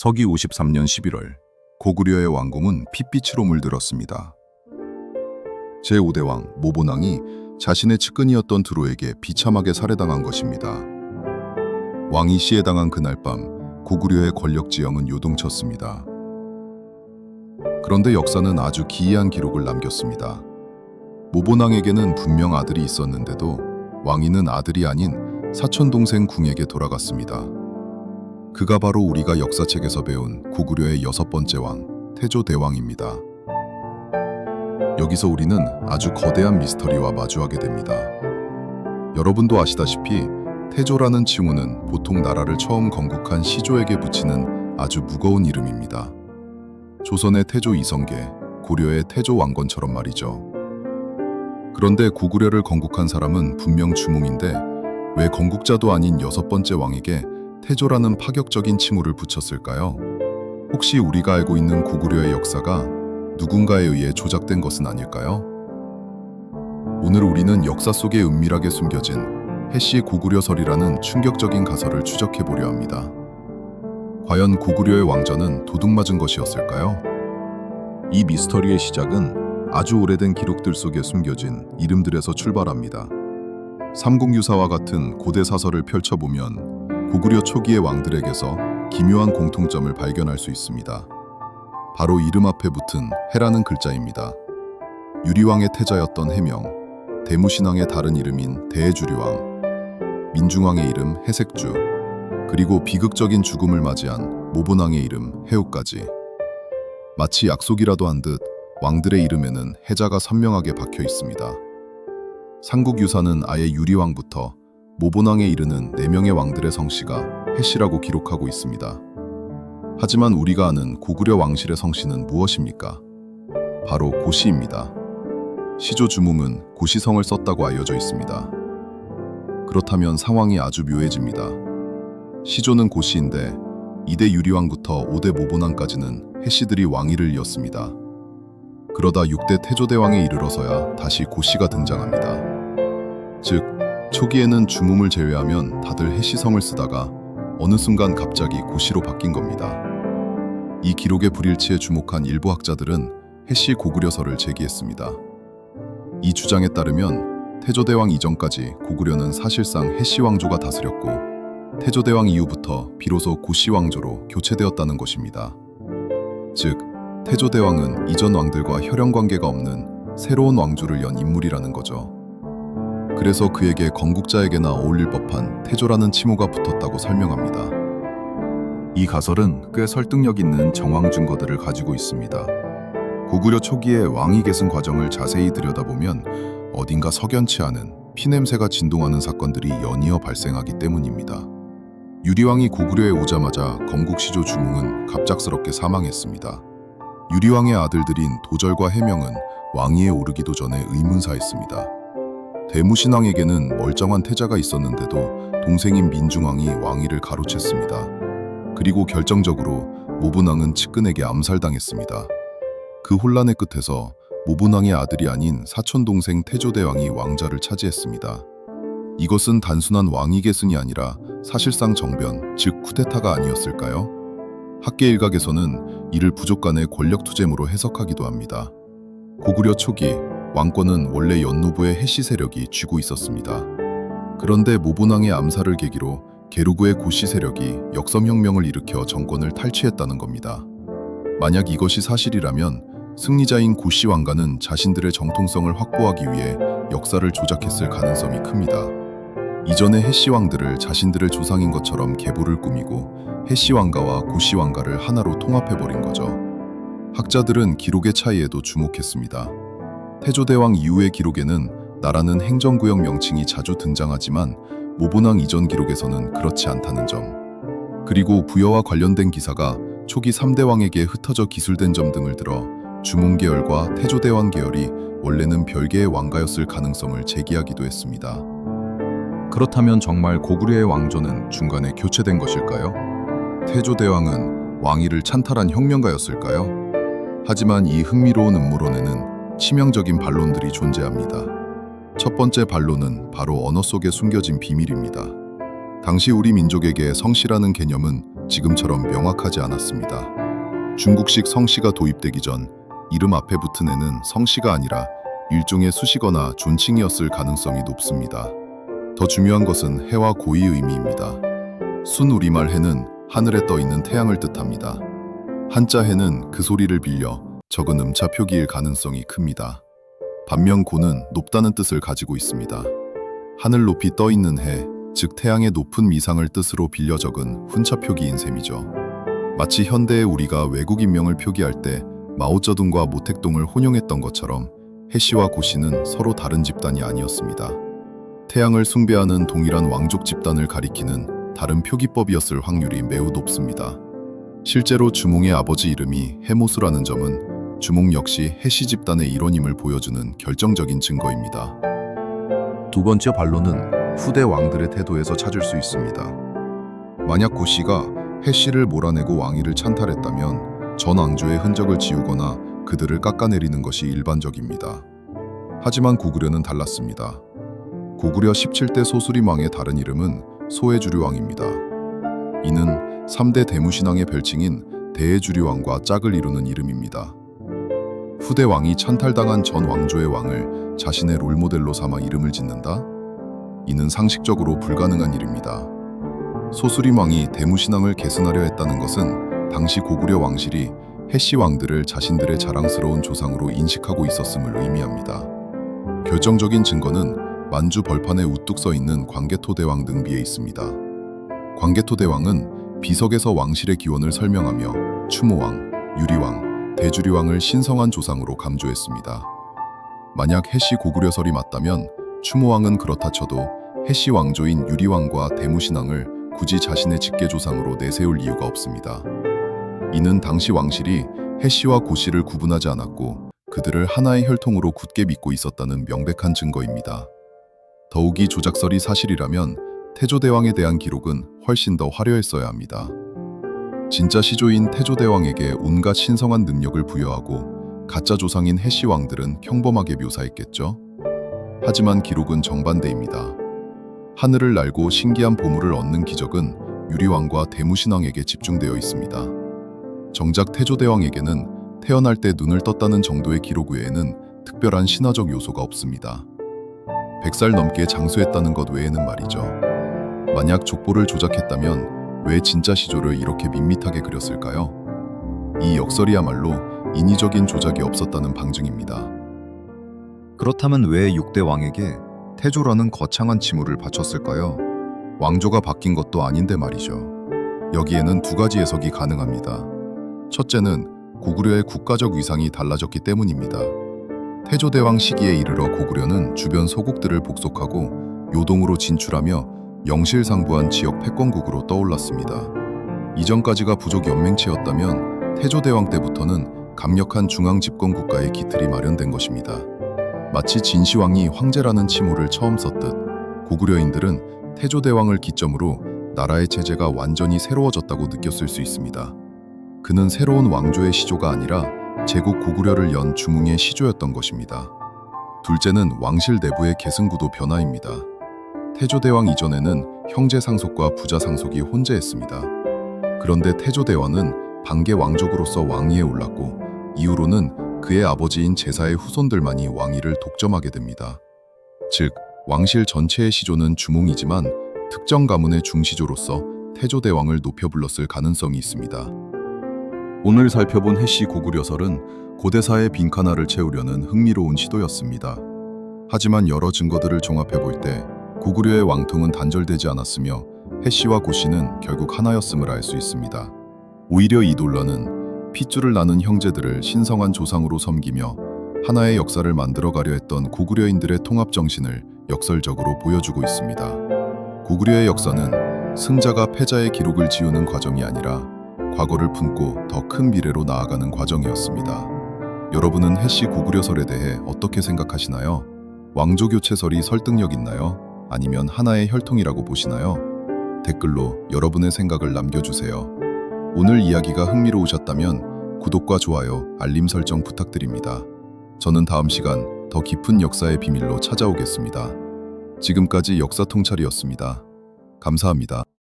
서기 53년 11월 고구려의 왕궁은 핏빛으로 물들었습니다. 제5대 왕 모본왕이 자신의 측근이었던 드로에게 비참하게 살해당한 것입니다. 왕이 시해당한 그날 밤 고구려의 권력지형은 요동쳤습니다. 그런데 역사는 아주 기이한 기록을 남겼습니다. 모본왕에게는 분명 아들이 있었는데도 왕위는 아들이 아닌 사촌동생 궁에게 돌아갔습니다. 그가 바로 우리가 역사책에서 배운 고구려의 6번째 왕 태조대왕입니다. 여기서 우리는 아주 거대한 미스터리와 마주하게 됩니다. 여러분도 아시다시피 태조라는 칭호는 보통 나라를 처음 건국한 시조에게 붙이는 아주 무거운 이름입니다. 조선의 태조 이성계, 고려의 태조 왕건처럼 말이죠. 그런데 고구려를 건국한 사람은 분명 주몽인데 왜 건국자도 아닌 6번째 왕에게 태조라는 파격적인 칭호를 붙였을까요? 혹시 우리가 알고 있는 고구려의 역사가 누군가에 의해 조작된 것은 아닐까요? 오늘 우리는 역사 속에 은밀하게 숨겨진 해시 고구려설이라는 충격적인 가설을 추적해 보려 합니다. 과연 고구려의 왕조는 도둑맞은 것이었을까요? 이 미스터리의 시작은 아주 오래된 기록들 속에 숨겨진 이름들에서 출발합니다. 삼국유사와 같은 고대 사설을 펼쳐보면 고구려 초기의 왕들에게서 기묘한 공통점을 발견할 수 있습니다. 바로 이름 앞에 붙은 해라는 글자입니다. 유리왕의 태자였던 해명, 대무신왕의 다른 이름인 대해주리왕, 민중왕의 이름 해색주, 그리고 비극적인 죽음을 맞이한 모본왕의 이름 해우까지. 마치 약속이라도 한 듯 왕들의 이름에는 해자가 선명하게 박혀 있습니다. 삼국유사는 아예 유리왕부터 모본왕에 이르는 4명의 왕들의 성씨가 해씨라고 기록하고 있습니다. 하지만 우리가 아는 고구려 왕실의 성씨는 무엇입니까? 바로 고씨입니다. 시조 주몽은 고씨성을 썼다고 알려져 있습니다. 그렇다면 상황이 아주 묘해집니다. 시조는 고씨인데 2대 유리왕부터 5대 모본왕까지는 해씨들이 왕위를 이었습니다. 그러다 6대 태조대왕에 이르러서야 다시 고씨가 등장합니다. 즉, 초기에는 주몽을 제외하면 다들 해씨성을 쓰다가 어느 순간 갑자기 고씨로 바뀐 겁니다. 이 기록의 불일치에 주목한 일부 학자들은 해씨 고구려설을 제기했습니다. 이 주장에 따르면 태조대왕 이전까지 고구려는 사실상 해씨 왕조가 다스렸고 태조대왕 이후부터 비로소 고씨 왕조로 교체되었다는 것입니다. 즉, 태조대왕은 이전 왕들과 혈연관계가 없는 새로운 왕조를 연 인물이라는 거죠. 그래서 그에게 건국자에게나 어울릴 법한 태조라는 칭호가 붙었다고 설명합니다. 이 가설은 꽤 설득력 있는 정황 증거들을 가지고 있습니다. 고구려 초기의 왕위 계승 과정을 자세히 들여다보면 어딘가 석연치 않은 피냄새가 진동하는 사건들이 연이어 발생하기 때문입니다. 유리왕이 고구려에 오자마자 건국시조 주몽은 갑작스럽게 사망했습니다. 유리왕의 아들들인 도절과 해명은 왕위에 오르기도 전에 의문사했습니다. 대무신왕에게는 멀쩡한 태자가 있었는데도 동생인 민중왕이 왕위를 가로챘습니다. 그리고 결정적으로 모본왕은 측근에게 암살당했습니다. 그 혼란의 끝에서 모본왕의 아들이 아닌 사촌동생 태조대왕이 왕좌를 차지했습니다. 이것은 단순한 왕위 계승이 아니라 사실상 정변, 즉 쿠데타가 아니었을까요? 학계 일각에서는 이를 부족 간의 권력 투쟁으로 해석하기도 합니다. 고구려 초기 왕권은 원래 연노부의 해씨 세력이 쥐고 있었습니다. 그런데 모본왕의 암살을 계기로 게르구의 고씨 세력이 역섬혁명을 일으켜 정권을 탈취했다는 겁니다. 만약 이것이 사실이라면 승리자인 고씨 왕가는 자신들의 정통성을 확보하기 위해 역사를 조작했을 가능성이 큽니다. 이전의 해씨 왕들을 자신들의 조상인 것처럼 계보를 꾸미고 해씨 왕가와 고씨 왕가를 하나로 통합해버린 거죠. 학자들은 기록의 차이에도 주목했습니다. 태조대왕 이후의 기록에는 나라는 행정구역 명칭이 자주 등장하지만 모본왕 이전 기록에서는 그렇지 않다는 점, 그리고 부여와 관련된 기사가 초기 3대 왕에게 흩어져 기술된 점 등을 들어 주몽 계열과 태조대왕 계열이 원래는 별개의 왕가였을 가능성을 제기하기도 했습니다. 그렇다면 정말 고구려의 왕조는 중간에 교체된 것일까요? 태조대왕은 왕위를 찬탈한 혁명가였을까요? 하지만 이 흥미로운 음모론에는 치명적인 반론들이 존재합니다. 첫 번째 반론은 바로 언어 속에 숨겨진 비밀입니다. 당시 우리 민족에게 성씨라는 개념은 지금처럼 명확하지 않았습니다. 중국식 성씨가 도입되기 전 이름 앞에 붙은 해는 성씨가 아니라 일종의 수식어나 존칭이었을 가능성이 높습니다. 더 중요한 것은 해와 고의 의미입니다. 순우리말 해는 하늘에 떠 있는 태양을 뜻합니다. 한자 해는 그 소리를 빌려 적은 음차 표기일 가능성이 큽니다. 반면 고는 높다는 뜻을 가지고 있습니다. 하늘 높이 떠 있는 해, 즉 태양의 높은 미상을 뜻으로 빌려 적은 훈차 표기인 셈이죠. 마치 현대의 우리가 외국 인명을 표기할 때 마오쩌둥과 모택동을 혼용했던 것처럼 해씨와 고씨는 서로 다른 집단이 아니었습니다. 태양을 숭배하는 동일한 왕족 집단을 가리키는 다른 표기법이었을 확률이 매우 높습니다. 실제로 주몽의 아버지 이름이 해모수라는 점은 주몽 역시 해씨 집단의 일원임을 보여주는 결정적인 증거입니다. 두 번째 반론은 후대 왕들의 태도에서 찾을 수 있습니다. 만약 고씨가 해씨를 몰아내고 왕위를 찬탈했다면 전 왕조의 흔적을 지우거나 그들을 깎아내리는 것이 일반적입니다. 하지만 고구려는 달랐습니다. 고구려 17대 소수림 왕의 다른 이름은 소해주류왕입니다. 이는 3대 대무신왕의 별칭인 대해주류왕과 짝을 이루는 이름입니다. 후대 왕이 찬탈당한 전 왕조의 왕을 자신의 롤모델로 삼아 이름을 짓는다? 이는 상식적으로 불가능한 일입니다. 소수림 왕이 대무신왕을 계승하려 했다는 것은 당시 고구려 왕실이 해씨 왕들을 자신들의 자랑스러운 조상으로 인식하고 있었음을 의미합니다. 결정적인 증거는 만주 벌판에 우뚝 서 있는 광개토대왕 능비에 있습니다. 광개토대왕은 비석에서 왕실의 기원을 설명하며 추모왕, 유리왕, 대주리왕을 신성한 조상으로 강조했습니다. 만약 해씨 고구려설이 맞다면 추모왕은 그렇다 쳐도 해씨 왕조인 유리왕과 대무신왕을 굳이 자신의 직계조상으로 내세울 이유가 없습니다. 이는 당시 왕실이 해씨와 고씨를 구분하지 않았고 그들을 하나의 혈통으로 굳게 믿고 있었다는 명백한 증거입니다. 더욱이 조작설이 사실이라면 태조대왕에 대한 기록은 훨씬 더 화려했어야 합니다. 진짜 시조인 태조대왕에게 온갖 신성한 능력을 부여하고 가짜 조상인 해씨 왕들은 평범하게 묘사했겠죠? 하지만 기록은 정반대입니다. 하늘을 날고 신기한 보물을 얻는 기적은 유리왕과 대무신왕에게 집중되어 있습니다. 정작 태조대왕에게는 태어날 때 눈을 떴다는 정도의 기록 외에는 특별한 신화적 요소가 없습니다. 100살 넘게 장수했다는 것 외에는 말이죠. 만약 족보를 조작했다면 왜 진짜 시조를 이렇게 밋밋하게 그렸을까요? 이 역설이야말로 인위적인 조작이 없었다는 방증입니다. 그렇다면 왜 6대 왕에게 태조라는 거창한 칭호를 바쳤을까요? 왕조가 바뀐 것도 아닌데 말이죠. 여기에는 두 가지 해석이 가능합니다. 첫째는 고구려의 국가적 위상이 달라졌기 때문입니다. 태조대왕 시기에 이르러 고구려는 주변 소국들을 복속하고 요동으로 진출하며 영실상부한 지역 패권국으로 떠올랐습니다. 이전까지가 부족 연맹체였다면 태조대왕 때부터는 강력한 중앙집권 국가의 기틀이 마련된 것입니다. 마치 진시황이 황제라는 칭호를 처음 썼듯 고구려인들은 태조대왕을 기점으로 나라의 체제가 완전히 새로워졌다고 느꼈을 수 있습니다. 그는 새로운 왕조의 시조가 아니라 제국 고구려를 연 주몽의 시조였던 것입니다. 둘째는 왕실 내부의 계승구도 변화입니다. 태조대왕 이전에는 형제 상속과 부자 상속이 혼재했습니다. 그런데 태조대왕은 반개 왕족으로서 왕위에 올랐고 이후로는 그의 아버지인 제사의 후손들만이 왕위를 독점하게 됩니다. 즉, 왕실 전체의 시조는 주몽이지만 특정 가문의 중시조로서 태조대왕을 높여 불렀을 가능성이 있습니다. 오늘 살펴본 해씨 고구려설은 고대사의 빈칸화를 채우려는 흥미로운 시도였습니다. 하지만 여러 증거들을 종합해 볼 때 고구려의 왕통은 단절되지 않았으며 해씨와 고씨는 결국 하나였음을 알 수 있습니다. 오히려 이 논란은 핏줄을 나눈 형제들을 신성한 조상으로 섬기며 하나의 역사를 만들어가려 했던 고구려인들의 통합 정신을 역설적으로 보여주고 있습니다. 고구려의 역사는 승자가 패자의 기록을 지우는 과정이 아니라 과거를 품고 더 큰 미래로 나아가는 과정이었습니다. 여러분은 해씨 고구려설에 대해 어떻게 생각하시나요? 왕조교체설이 설득력 있나요? 아니면 하나의 혈통이라고 보시나요? 댓글로 여러분의 생각을 남겨주세요. 오늘 이야기가 흥미로우셨다면 구독과 좋아요, 알림 설정 부탁드립니다. 저는 다음 시간 더 깊은 역사의 비밀로 찾아오겠습니다. 지금까지 역사통찰이었습니다. 감사합니다.